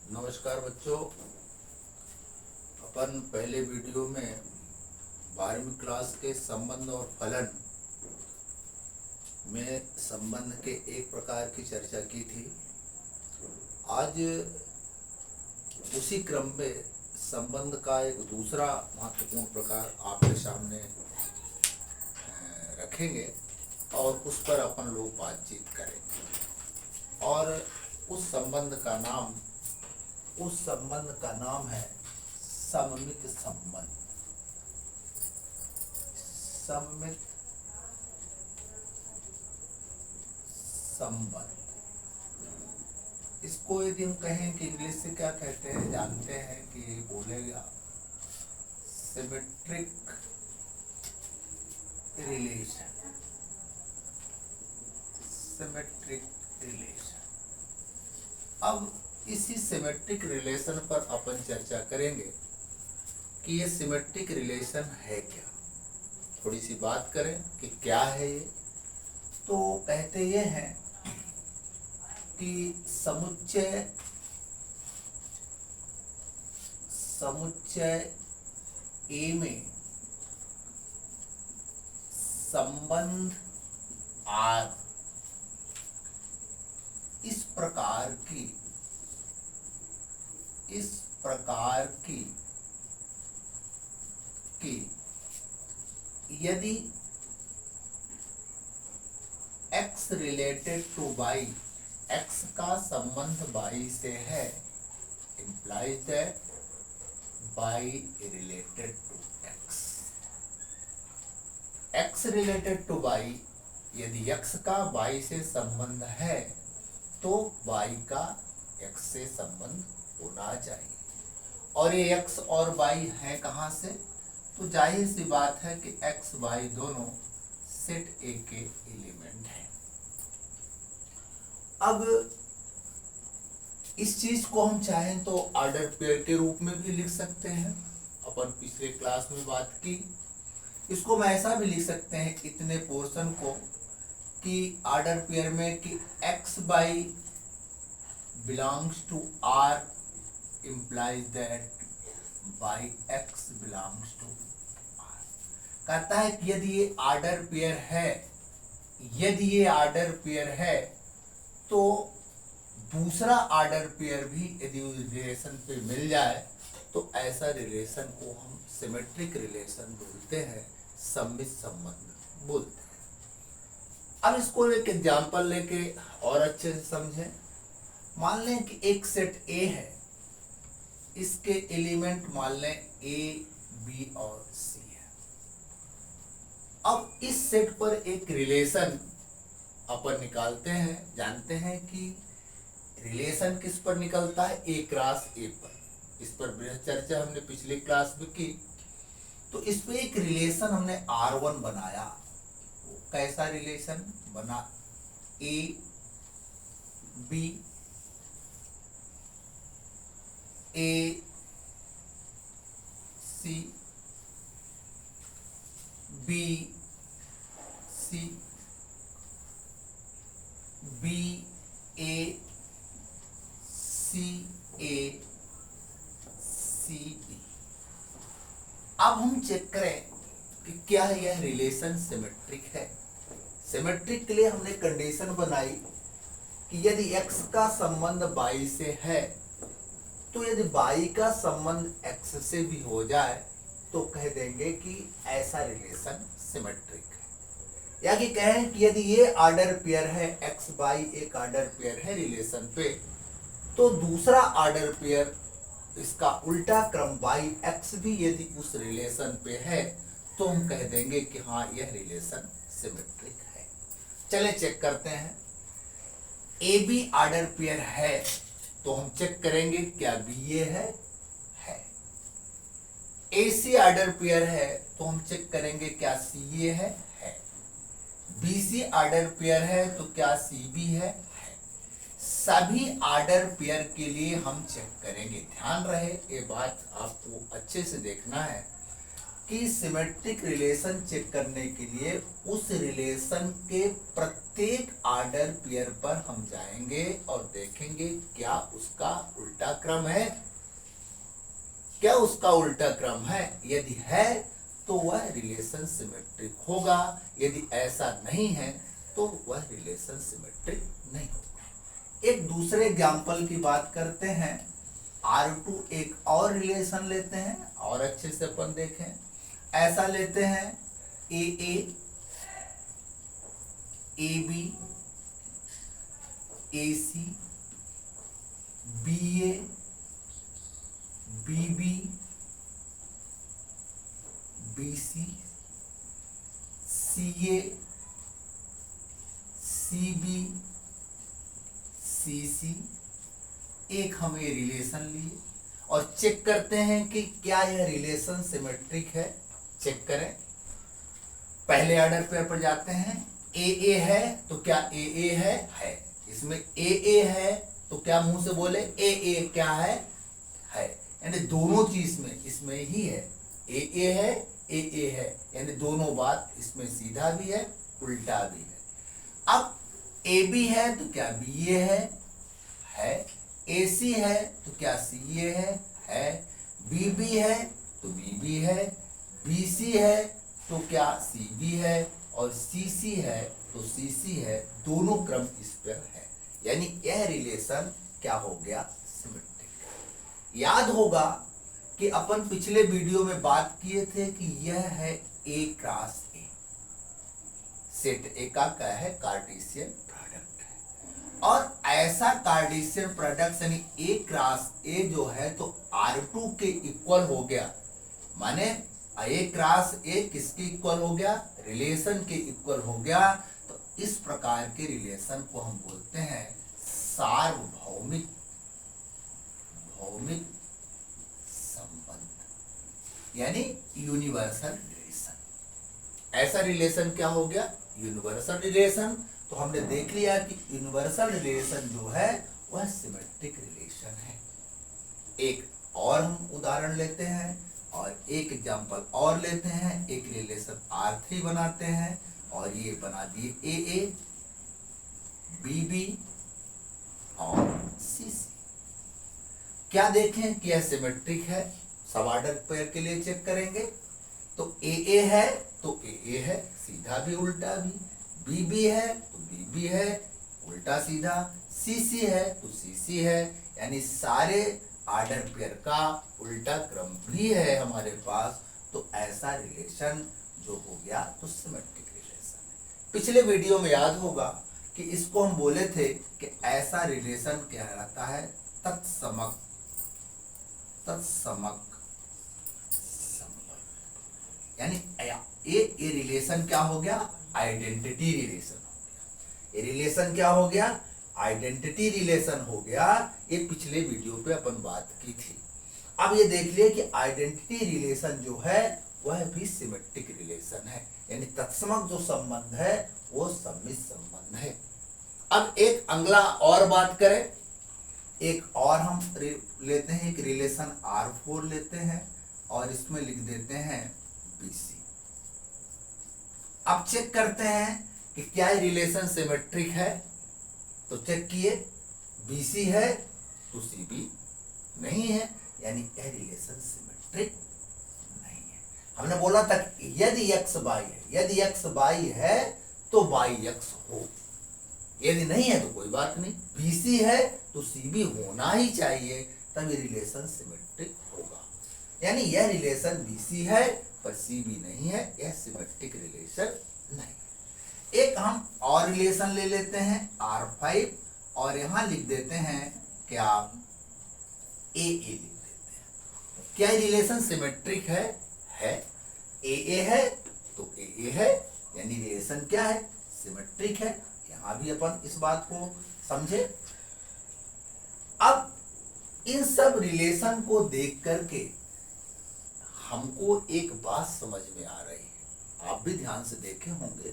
नमस्कार बच्चों। अपन पहले वीडियो में 12वीं क्लास के संबंध और फलन में संबंध के एक प्रकार की चर्चा की थी। आज उसी क्रम में संबंध का एक दूसरा महत्वपूर्ण प्रकार आपके सामने रखेंगे और उस पर अपन लोग बातचीत करेंगे। और उस संबंध का नाम है सममित संबंध। सममित संबंध, इसको यदि हम कहें कि इंग्लिश से क्या कहते हैं, जानते हैं कि बोलेगा सिमेट्रिक रिलेशन। Symmetric relation. अब इसी सिमेट्रिक रिलेशन पर अपन चर्चा करेंगे कि ये सिमेट्रिक रिलेशन है क्या। थोड़ी सी बात करें कि क्या है ये। तो कहते ये हैं कि समुच्चय ए में संबंध आर इस प्रकार की यदि x related to y, x का संबंध y से है, implies that y related to x। x related to y, यदि x का y से संबंध है तो y का x से संबंध होना चाहिए। और ये x और y है कहाँ से? तो जाहिर सी बात है कि x y दोनों सेट A के एलिमेंट हैं। अब इस चीज को हम चाहें तो ऑर्डर पेयर के रूप में भी लिख सकते हैं। अपन पिछले क्लास में बात की। इसको मैं ऐसा भी लिख सकते हैं इतने पोर्शन को कि ऑर्डर पेयर में कि x by belongs to R implies that by x belongs to R। कहता है कि यदि ये ऑर्डर पेयर है तो दूसरा ऑर्डर पेयर भी यदि उस रिलेशन पे मिल जाए तो ऐसा रिलेशन को हम सिमेट्रिक रिलेशन बोलते हैं, सममित संबंध बोलते हैं। अब इसको एक एग्जांपल लेके और अच्छे से समझें। मान लें कि एक सेट A है, इसके एलिमेंट मान लें A, B और C है। अब इस सेट पर एक रिलेशन अपन निकालते हैं। जानते हैं कि रिलेशन किस पर निकलता है? A क्रॉस A पर। इस पर बृहद चर्चा हमने पिछली क्लास में की। तो इस पे एक रिलेशन हमने R1 बनाया। कैसा रिलेशन बना? A B A C B C B A C A C B। अब हम चेक करें कि क्या यह रिलेशन सिमेट्रिक है। सिमेट्रिक के लिए हमने कंडीशन बनाई कि यदि x का संबंध y से है तो यदि y का संबंध x से भी हो जाए तो कह देंगे कि ऐसा रिलेशन सिमेट्रिक है। या कि कहें कि यदि ये ऑर्डर पेयर है, x y एक ऑर्डर पेयर है रिलेशन पे, तो दूसरा ऑर्डर पेयर इसका उल्टा क्रम y x भी यदि उस रिलेशन पे है तो हम कह देंगे कि हाँ यह रिलेशन सिमेट्रिक है। चले चेक करते हैं। ए बी ऑर्डर पेयर है तो हम चेक करेंगे क्या बी ए है। ए सी ऑर्डर पेयर है तो हम चेक करेंगे क्या सी ए है। बी सी ऑर्डर पेयर है तो क्या सी बी है। सभी ऑर्डर पेयर के लिए हम चेक करेंगे। ध्यान रहे ये बात आपको अच्छे से देखना है कि सिमेट्रिक रिलेशन चेक करने के लिए उस रिलेशन के प्रत्येक ऑर्डर पेयर पर हम जाएंगे और देखेंगे क्या उसका उल्टा क्रम है, क्या उसका उल्टा क्रम है। यदि है तो वह रिलेशन सिमेट्रिक होगा, यदि ऐसा नहीं है तो वह रिलेशन सिमेट्रिक नहीं होगा। एक दूसरे एग्जाम्पल की बात करते हैं। R2 एक और रिलेशन लेते हैं और अच्छे से अपन देखें। ऐसा लेते हैं AA, AB, AC, BA, BB, BC, CA, CB, CC। एक हम ये रिलेशन लिए और चेक करते हैं कि क्या यह रिलेशन सिमेट्रिक है। चेक करें। पहले ऑर्डर पेयर पर जाते हैं। AA है तो क्या AA है। इसमें AA है तो क्या मुंह से बोले AA क्या है यानी दोनों चीज में इसमें ही है। AA है AA है यानी दोनों बात इसमें सीधा भी है उल्टा भी है। अब AB है तो क्या BA है। AC है तो क्या CA है। BB है तो BB है। BC है तो क्या CB है और CC है तो CC है। दोनों क्रम इस पर है यानी यह रिलेशन क्या हो गया सिमेट्रिक। याद होगा कि अपन पिछले वीडियो में बात किए थे कि यह है A cross A। Set A का क्या है कार्टेशियन प्रोडक्ट है और ऐसा कार्टेशियन प्रोडक्ट यानी A क्रॉस A जो है तो R2 के इक्वल हो गया। माने A क्रॉस A किसके इक्वल हो गया, रिलेशन के इक्वल हो गया। तो इस प्रकार के रिलेशन को हम बोलते हैं सार्वभौमिक भौमिक संबंध यानी यूनिवर्सल रिलेशन। ऐसा रिलेशन क्या हो गया यूनिवर्सल रिलेशन। तो हमने देख लिया कि यूनिवर्सल रिलेशन जो है वह सिमेट्रिक रिलेशन है। एक और हम उदाहरण लेते हैं और एक एग्जांपल और लेते हैं। एक रिलेशन R3 बनाते हैं और ये बना दिए AA, BB और CC। क्या देखें कि यह सिमेट्रिक है। सब ऑर्डर पेयर के लिए चेक करेंगे तो AA है तो AA है सीधा भी उल्टा भी। BB है तो BB है उल्टा सीधा। CC है तो CC है यानी सारे ऑर्डर पेयर का उल्टा क्रम भी है हमारे पास। तो ऐसा रिलेशन जो हो गया तो सिमेट्रिक रिलेशन है। पिछले वीडियो में याद होगा कि इसको हम बोले थे कि ऐसा रिलेशन कहलाता है तत्समक संबंध यानी ये रिलेशन क्या हो गया आइडेंटिटी रिलेशन हो गया। ये रिलेशन क्या हो गया आइडेंटिटी रिलेशन हो गया। ये पिछले वीडियो पे अपन बात की थी। अब ये देख लिए कि आइडेंटिटी रिलेशन जो है वह भी सिमेट्रिक रिलेशन है यानी तत्समक जो संबंध है वो सम्मिश्र संबंध है। अब एक अगला और बात करें। एक और हम लेते हैं एक रिलेशन R4 लेते हैं और इसमें लिख देते हैं BC। अब चेक करते हैं कि क्या ये रिलेशन सिमेट्रिक है। तो चेक किए BC है तो CB नहीं है यानी यह रिलेशन सिमेट्रिक नहीं है। हमने बोला था यदि x y है, यदि x y है तो y x हो, यदि नहीं है तो कोई बात नहीं। BC है तो CB होना ही चाहिए तब ये रिलेशन सिमेट्रिक होगा। यानी यह रिलेशन BC है पर CB नहीं है, यह सिमेट्रिक रिलेशन नहीं। एक हम और रिलेशन ले लेते हैं R5 और यहां लिख देते हैं क्या AA लिख देते हैं। क्या रिलेशन सिमेट्रिक है AA है तो AA है यानी रिलेशन क्या है सिमेट्रिक है। यहां भी अपन इस बात को समझे। अब इन सब रिलेशन को देख करके हमको एक बात समझ में आ रही है। आप भी ध्यान से देखे होंगे,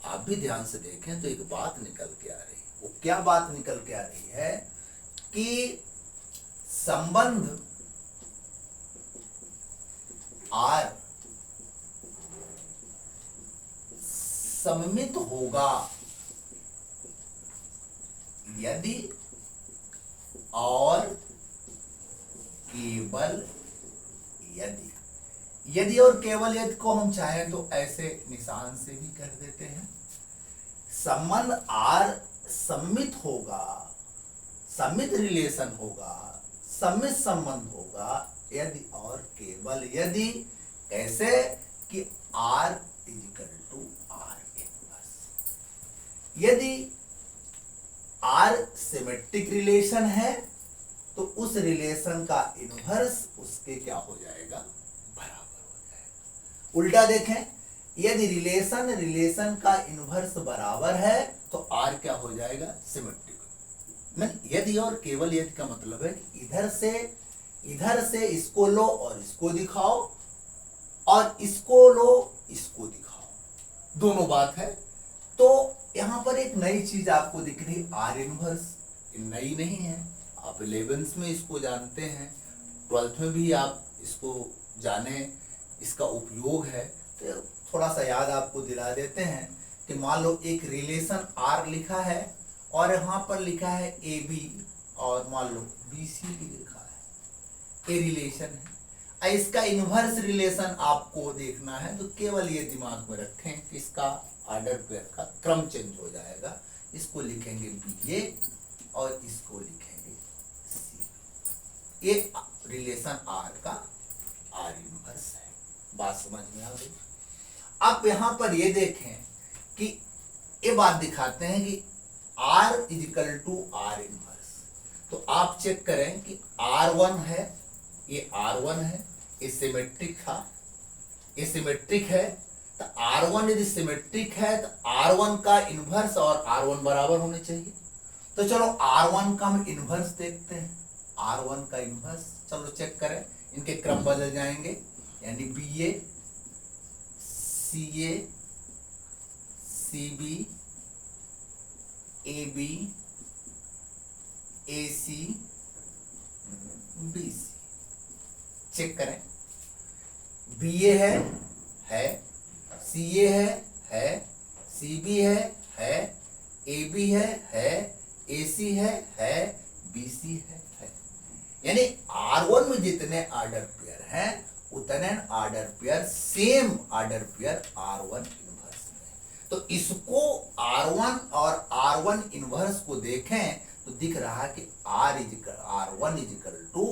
आप भी ध्यान से देखें तो एक बात निकल के आ रही है। वो क्या बात निकल के आ रही है कि संबंध R सममित होगा यदि और केवल यदि। यदि और केवल यदि को हम चाहें तो ऐसे निशान से भी कर देते हैं। संबंध आर सममित होगा, सममित रिलेशन होगा, सममित संबंध होगा यदि और केवल यदि। कैसे कि R equal to R inverse. यदि R सिमेट्रिक रिलेशन है तो उस रिलेशन का इनवर्स उसके क्या हो जाएगा, बराबर हो जाएगा। उल्टा देखें, यदि रिलेशन का इनवर्स बराबर है तो R क्या हो जाएगा, सिमेट्रिक। यदि और केवल यदि का मतलब है कि इधर से इसको लो और इसको दिखाओ, और इसको लो इसको दिखाओ, दोनों बात है। तो यहां पर एक नई चीज आपको दिख रही है, आर इनवर्स। नई नहीं है, आप 11th में इसको जानते हैं, 12th में भी आप इसको जाने, इसका उपयोग है। तो थोड़ा सा याद आपको दिला देते हैं कि मान लो एक रिलेशन आर लिखा है और यहां पर लिखा है ए बी, और मान लो बी सी भी लिखा है, ए रिलेशन है। इसका इनवर्स रिलेशन आपको देखना है तो केवल ये दिमाग में रखें कि इसका ऑर्डर पेयर का क्रम चेंज हो जाएगा। इसको लिखेंगे बी ए और इसको लिखेंगे सी। ये रिलेशन आर का आर इनवर्स है। बात समझ में आ गई। अब यहां पर ये देखें कि ये बात दिखाते हैं कि R equal to R inverse. तो आप चेक करें कि R1 है, ये R1 है, ये सिमेट्रिक था, ये सिमेट्रिक है। तो R1 यदि सिमेट्रिक है तो R1 का इनवर्स और R1 बराबर होने चाहिए। तो चलो R1 का हम इनवर्स देखते हैं। R1 का इनवर्स चलो चेक करें, इनके क्रम बदल जाएंगे, यानी BA CA CB AB AC BC। Check करें, BA है, CA है, CB है, AB है, AC है, BC है। यानी R1 में जितने ऑर्डर पेयर हैं उतने order pair, same order pair R1 inverse में। तो इसको R1 और R1 इनवर्स को देखें तो दिख रहा है कि R1 is equal to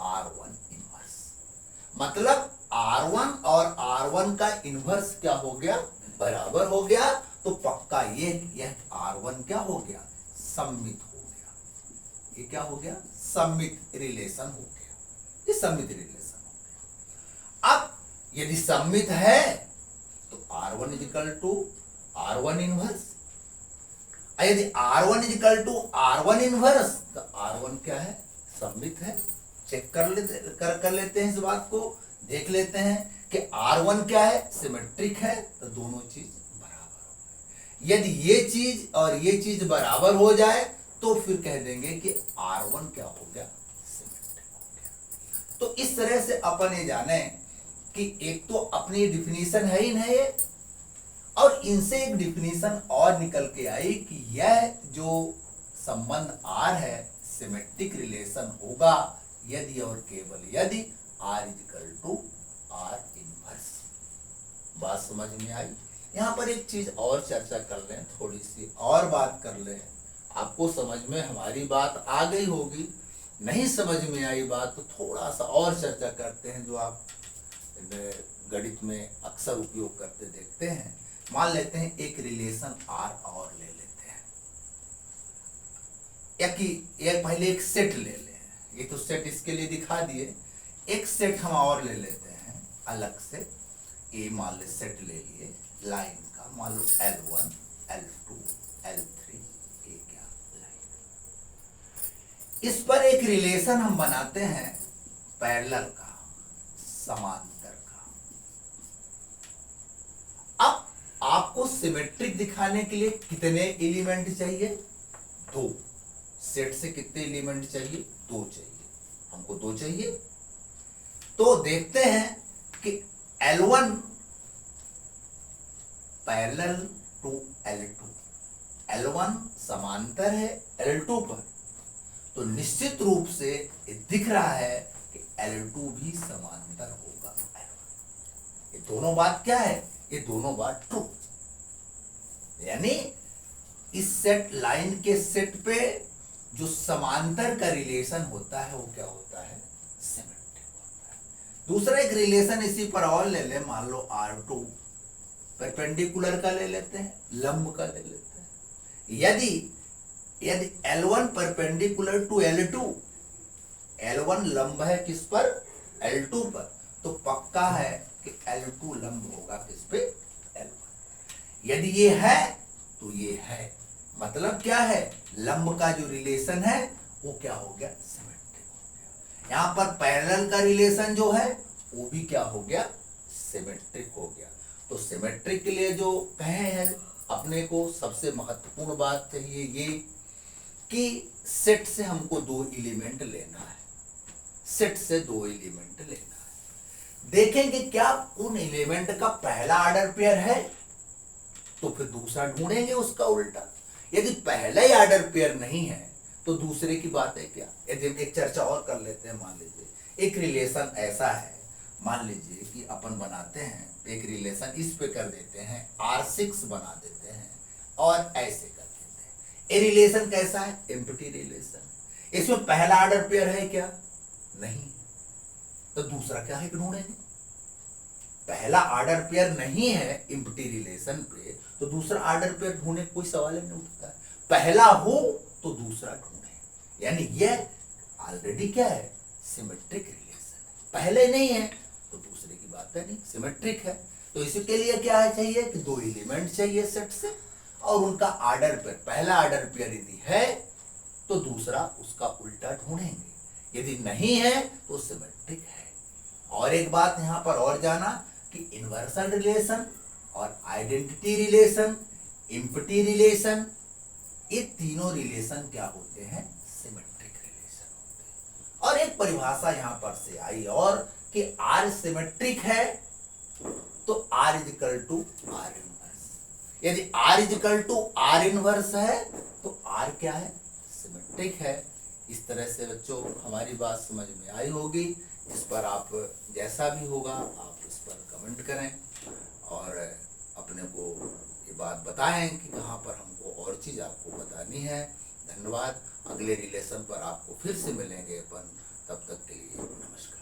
R1 inverse. मतलब R1 और R1 का इनवर्स क्या हो गया, बराबर हो गया। तो पक्का यह R1 क्या हो गया, सममित हो गया। ये क्या हो गया, सममित रिलेशन हो गया। ये सममित रिलेशन हो गया। अब यदि सममित है तो R1 is equal to R1 inverse. यदि R1 is equal to R1 inverse तो R1 क्या है, सममित है। चेक कर लेते हैं, इस बात को देख लेते हैं कि R1 क्या है, सिमेट्रिक है। तो दोनों चीज बराबर हो गए। यदि ये चीज और ये चीज बराबर हो जाए तो फिर कह देंगे कि R1 क्या हो गया, सिमेट्रिक हो गया। तो इस तरह से अपन ये जाने कि एक तो अपनी डिफिनीशन है ही नहीं है, और इनसे एक डिफिनीशन और निकल के आई कि यह जो संबंध R है सिमेट्रिक रिलेशन होगा यदि और केवल यदि R equal to R inverse. बात समझ में आई। यहां पर एक चीज और चर्चा कर लें, थोड़ी सी और बात कर लें। आपको समझ में हमारी बात आ गई होगी, नहीं समझ में आई बात तो थोड़ा सा और चर्चा करते हैं, जो आप गणित में अक्सर उपयोग करते देखते हैं। मान लेते हैं एक रिलेशन R और ले लेते हैं, या कि पहले एक सेट ले लें। ये तो सेट इसके लिए दिखा दिए, एक सेट हम और ले लेते हैं अलग से। ए मान ले सेट ले लिए लाइन का, मान लो L1 L2 L3 ये क्या लाइन। इस पर एक रिलेशन हम बनाते हैं पैरेलल का, समांतर का। अब आपको सिमेट्रिक दिखाने के लिए कितने एलिमेंट चाहिए, 2। सेट से कितने एलिमेंट चाहिए, 2 चाहिए। हमको 2 चाहिए। तो देखते हैं कि L1 parallel to L2, L1 समांतर है L2 पर, तो निश्चित रूप से ये दिख रहा है कि L2 भी समांतर होगा L1। ये दोनों बात क्या है? ये दोनों बात ट्रू, यानी इस सेट लाइन के सेट पे जो समांतर का रिलेशन होता है वो क्या होता है? सिमेट्रिक होता है। दूसरा एक रिलेशन इसी पर और ले ले, मान लो R2 परपेंडिकुलर का ले लेते हैं, लंब का ले लेते हैं। यदि L1 perpendicular to L2, L1 लंब है किस पर? L2 पर, तो पक्का है कि L2 लंब होगा किस पे? L1। यदि ये है तो ये है, मतलब क्या है? लंब का जो रिलेशन है वो क्या हो गया? सिमेट्रिक हो गया। यहां पर पैरेलल का रिलेशन जो है वो भी क्या हो गया? सिमेट्रिक हो गया। तो सिमेट्रिक के लिए जो कहे हैं अपने को, सबसे महत्वपूर्ण बात चाहिए ये कि सेट से हमको दो एलिमेंट लेना है, सेट से दो एलिमेंट लेना है। देखेंगे क्या उन एलिमेंट का पहला ऑर्डर पेयर है, तो फिर दूसरा ढूंढेंगे उसका उल्टा। यदि पहला ही ऑर्डर पेयर नहीं है तो दूसरे की बात है क्या? यदि एक चर्चा और कर लेते हैं, मान लीजिए एक रिलेशन ऐसा है, मान लीजिए कि अपन बनाते हैं एक रिलेशन, इस पे कर देते हैं R6 बना देते हैं और ऐसे कर देते हैं। ये रिलेशन कैसा है? Empty relation. इसमें पहला ऑर्डर पेयर है क्या? नहीं, तो दूसरा क्या है ढूंढेंगे। पहला ऑर्डर पेयर नहीं है एम्प्टी रिलेशन पे, तो दूसरा ऑर्डर पेयर ढूंढने कोई सवाल ही नहीं उठता है। पहला हो तो दूसरा ढूंढे, यानी ये ऑलरेडी क्या है? सिमेट्रिक रिलेशन है। पहले नहीं है तो दूसरे की बात है नहीं, सिमेट्रिक है। तो इसके लिए क्या है चाहिए कि दो एलिमेंट चाहिए सेट से, और उनका ऑर्डर पेयर, पहला ऑर्डर पेयर यदि है तो दूसरा उसका उल्टा ढूंढेंगे, यदि नहीं है तो सिमेट्रिक है। और एक बात यहां पर और जाना कि इन्वर्सल रिलेशन और आइडेंटिटी रिलेशन, एम्प्टी रिलेशन, ये तीनों रिलेशन क्या होते हैं? सिमेट्रिक रिलेशन होते हैं। और एक परिभाषा यहां पर से आई और कि R सिमेट्रिक है तो R equal to R inverse. यदि R equal to R inverse है तो R क्या है? सिमेट्रिक है। इस तरह से बच्चों हमारी बात समझ में आई होगी। इस पर आप जैसा भी होगा आप इस पर कमेंट करें और अपने को ये बात बताएं कि कहाँ पर हमको और चीज़ आपको बतानी है। धन्यवाद। अगले रिलेशन पर आपको फिर से मिलेंगे अपन, तब तक के लिए नमस्कार।